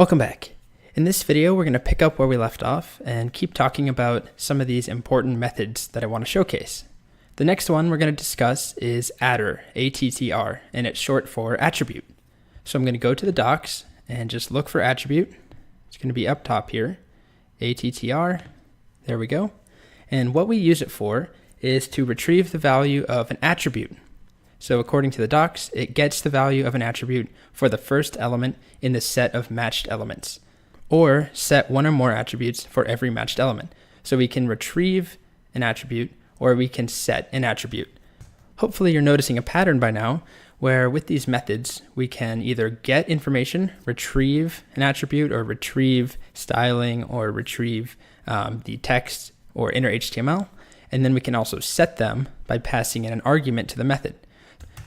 Welcome back. In this video, we're going to pick up where we left off and keep talking about some of these important methods that I want to showcase. The next one we're going to discuss is attr, A-T-T-R, and it's short for attribute. So I'm going to go to the docs and just look for attribute. It's going to be up top here, A-T-T-R, there we go. And what we use it for is to retrieve the value of an attribute. So according to the docs, it gets the value of an attribute for the first element in the set of matched elements, or set one or more attributes for every matched element. So we can retrieve an attribute, or we can set an attribute. Hopefully you're noticing a pattern by now, where with these methods, we can either get information, retrieve an attribute, or retrieve styling, or retrieve the text or inner HTML, and then we can also set them by passing in an argument to the method.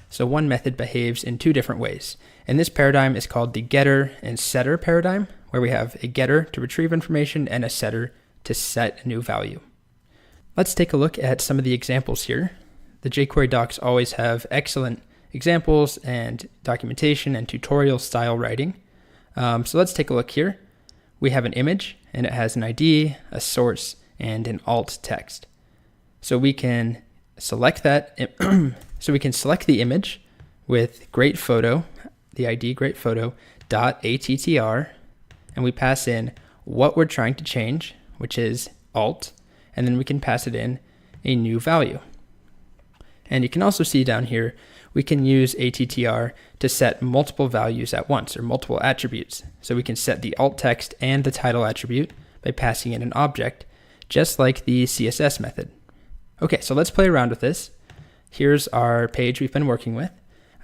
So one method behaves in two different ways. And this paradigm is called the getter and setter paradigm, where we have a getter to retrieve information and a setter to set a new value. Let's take a look at some of the examples here. The jQuery docs always have excellent examples and documentation and tutorial style writing. So let's take a look here. We have an image and it has an ID, a source, and an alt text. So we can select that. So we can select the image with great photo, the ID great photo .attr, and we pass in what we're trying to change, which is alt, and then we can pass it in a new value. And you can also see down here, we can use attr to set multiple values at once, or multiple attributes. So we can set the alt text and the title attribute by passing in an object, just like the CSS method. Okay, so let's play around with this. Here's our page we've been working with.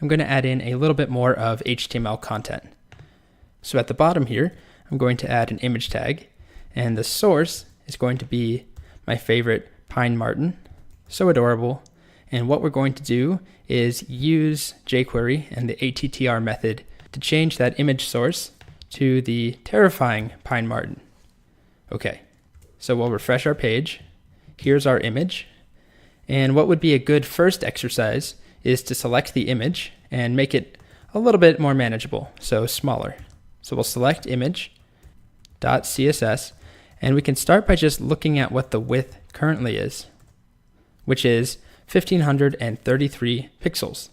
I'm going to add in a little bit more of HTML content. So at the bottom here, I'm going to add an image tag, and the source is going to be my favorite pine marten. So adorable. And what we're going to do is use jQuery and the attr method to change that image source to the terrifying pine marten. Okay, so we'll refresh our page. Here's our image. And what would be a good first exercise is to select the image and make it a little bit more manageable, so smaller. So we'll select image.css, and we can start by just looking at what the width currently is, which is 1533 pixels.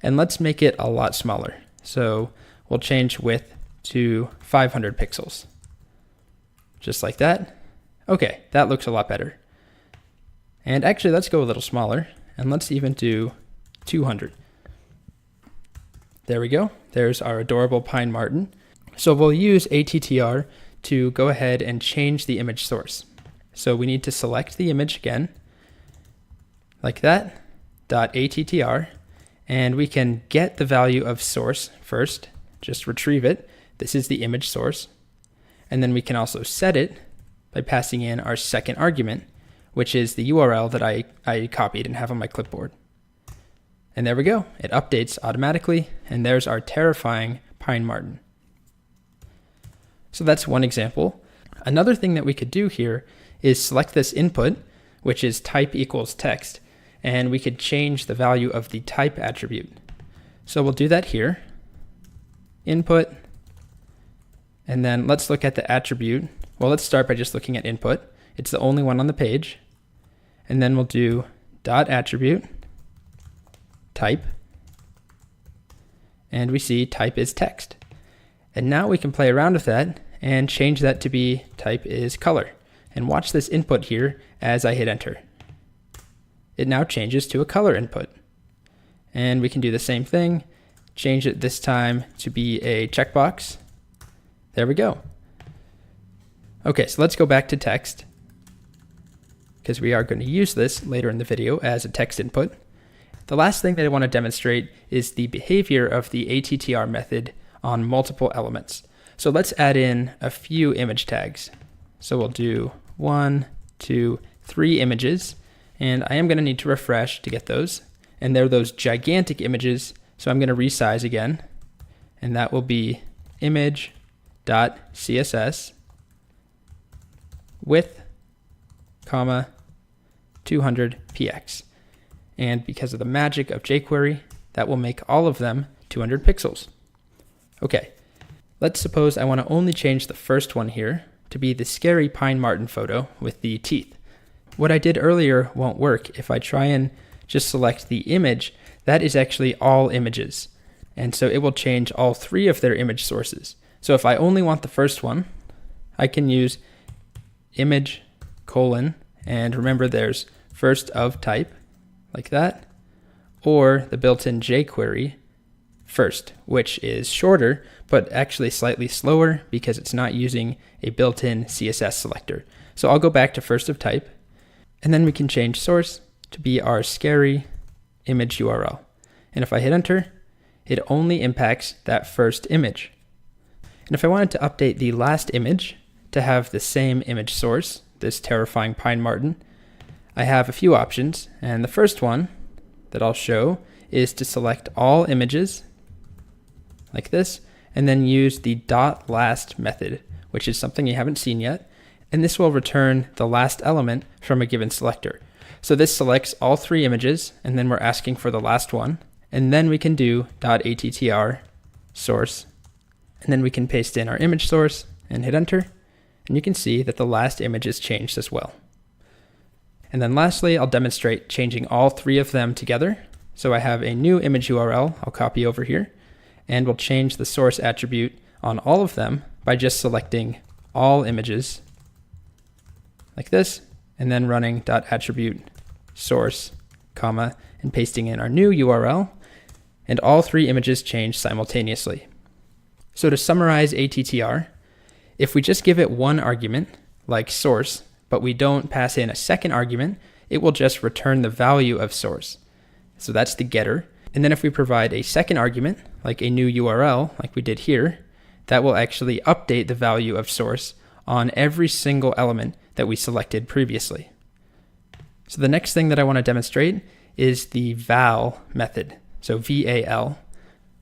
And let's make it a lot smaller. So we'll change width to 500 pixels. Just like that. Okay, that looks a lot better. And actually, let's go a little smaller, and let's even do 200. There we go. There's our adorable pine marten. So we'll use attr to go ahead and change the image source. So we need to select the image again, like that, .attr, and we can get the value of source first, just retrieve it. This is the image source. And then we can also set it by passing in our second argument, which is the URL that I copied and have on my clipboard. And there we go. It updates automatically, and there's our terrifying pine marten. So that's one example. Another thing that we could do here is select this input, which is type equals text, and we could change the value of the type attribute. So we'll do that here. Input, and then let's look at the attribute. Well, let's start by just looking at input. It's the only one on the page. And then we'll do .attribute type, and we see type is text. And now we can play around with that and change that to be type is color. And watch this input here as I hit enter. It now changes to a color input. And we can do the same thing, change it this time to be a checkbox. There we go. Okay, so let's go back to text, because we are going to use this later in the video as a text input. The last thing that I want to demonstrate is the behavior of the attr method on multiple elements. So let's add in a few image tags. So we'll do 1, 2, 3 images, and I am going to need to refresh to get those. And they're those gigantic images, so I'm going to resize again, and that will be image.css width, 200 px. And because of the magic of jQuery, that will make all of them 200 pixels. Okay, Let's suppose I want to only change the first one here to be the scary pine marten photo with the teeth. What I did earlier won't work. If I try and just select the image, that is actually all images. And so it will change all three of their image sources. So if I only want the first one, I can use image : and remember there's first of type, like that, or the built-in jQuery first, which is shorter, but actually slightly slower because it's not using a built-in CSS selector. So I'll go back to first of type, and then we can change source to be our scary image URL. And if I hit enter, it only impacts that first image. And if I wanted to update the last image to have the same image source, this terrifying pine marten, I have a few options. And the first one that I'll show is to select all images like this, and then use the .last method, which is something you haven't seen yet. And this will return the last element from a given selector. So this selects all three images, and then we're asking for the last one. And then we can do .attr source, and then we can paste in our image source and hit enter. And you can see that the last image is changed as well. And then lastly, I'll demonstrate changing all three of them together. So I have a new image URL I'll copy over here, and we'll change the source attribute on all of them by just selecting all images like this, and then running .attribute source, comma, and pasting in our new URL, and all three images change simultaneously. So to summarize attr, if we just give it one argument, like source, but we don't pass in a second argument, it will just return the value of source. So that's the getter. And then if we provide a second argument, like a new URL, like we did here, that will actually update the value of source on every single element that we selected previously. So the next thing that I want to demonstrate is the val method, so VAL.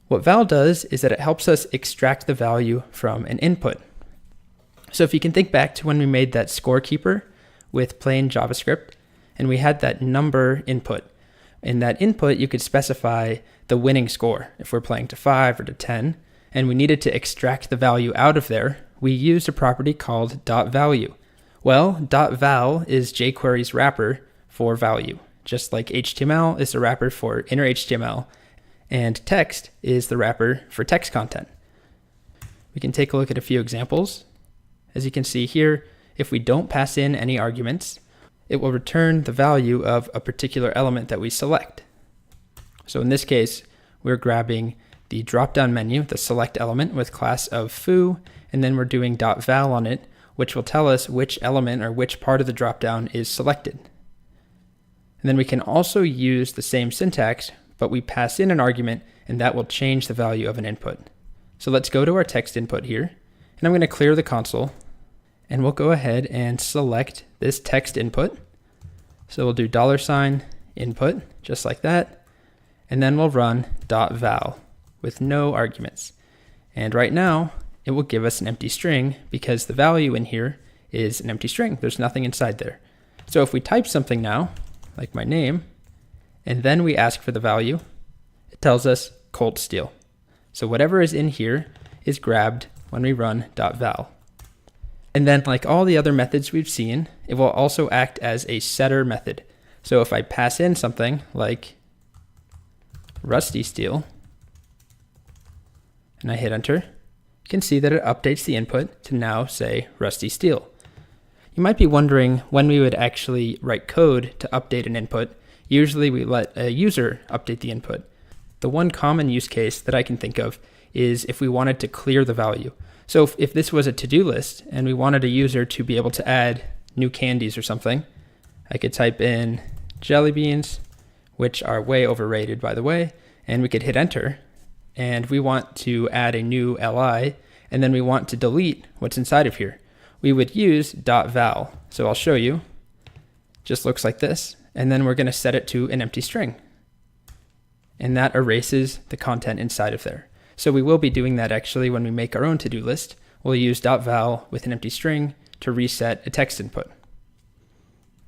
What val does is that it helps us extract the value from an input. So if you can think back to when we made that scorekeeper with plain JavaScript, and we had that number input. In that input, you could specify the winning score, if we're playing to 5 or to 10, and we needed to extract the value out of there, we used a property called .value. Well, .val is jQuery's wrapper for value, just like HTML is the wrapper for inner HTML, and text is the wrapper for text content. We can take a look at a few examples. As you can see here, if we don't pass in any arguments, it will return the value of a particular element that we select. So in this case, we're grabbing the drop-down menu, the select element with class of foo, and then we're doing .val on it, which will tell us which element or which part of the drop-down is selected. And then we can also use the same syntax, but we pass in an argument, and that will change the value of an input. So let's go to our text input here, and I'm going to clear the console, and we'll go ahead and select this text input. So we'll do $input, just like that, and then we'll run .val with no arguments. And right now, it will give us an empty string because the value in here is an empty string. There's nothing inside there. So if we type something now, like my name, and then we ask for the value, it tells us cold steel. So whatever is in here is grabbed when we run .val. And then like all the other methods we've seen, it will also act as a setter method. So if I pass in something like rusty steel, and I hit enter, you can see that it updates the input to now say rusty steel. You might be wondering when we would actually write code to update an input. Usually we let a user update the input. The one common use case that I can think of is if we wanted to clear the value. So if this was a to-do list and we wanted a user to be able to add new candies or something, I could type in jelly beans, which are way overrated by the way, and we could hit enter. And we want to add a new li, and then we want to delete what's inside of here. We would use .val. So I'll show you. Just looks like this. And then we're going to set it to an empty string. And that erases the content inside of there. So we will be doing that actually when we make our own to-do list. We'll use .val with an empty string to reset a text input.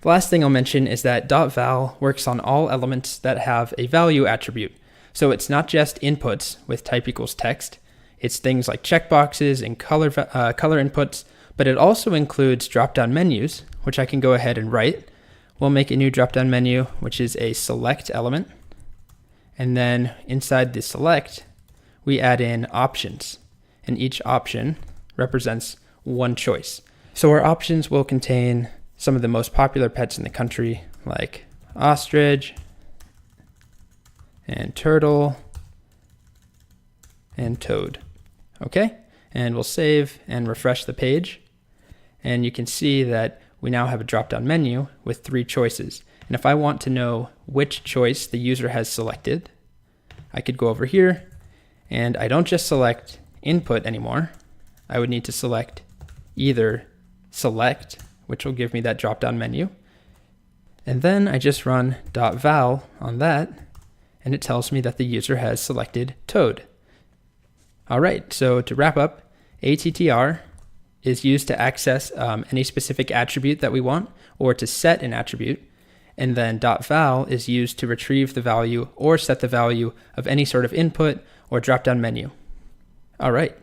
The last thing I'll mention is that .val works on all elements that have a value attribute. So it's not just inputs with type equals text. It's things like checkboxes and color inputs, but it also includes drop-down menus, which I can go ahead and write. We'll make a new drop-down menu, which is a select element. And then inside the select, we add in options. And each option represents one choice. So our options will contain some of the most popular pets in the country, like ostrich and turtle and toad. Okay, and we'll save and refresh the page. And you can see that we now have a drop-down menu with 3 choices. And if I want to know which choice the user has selected, I could go over here, and I don't just select input anymore. I would need to select either select, which will give me that drop-down menu, and then I just run .val on that, and it tells me that the user has selected toad. All right, so to wrap up, ATTR is used to access any specific attribute that we want, or to set an attribute, and then .val is used to retrieve the value or set the value of any sort of input or drop-down menu. All right.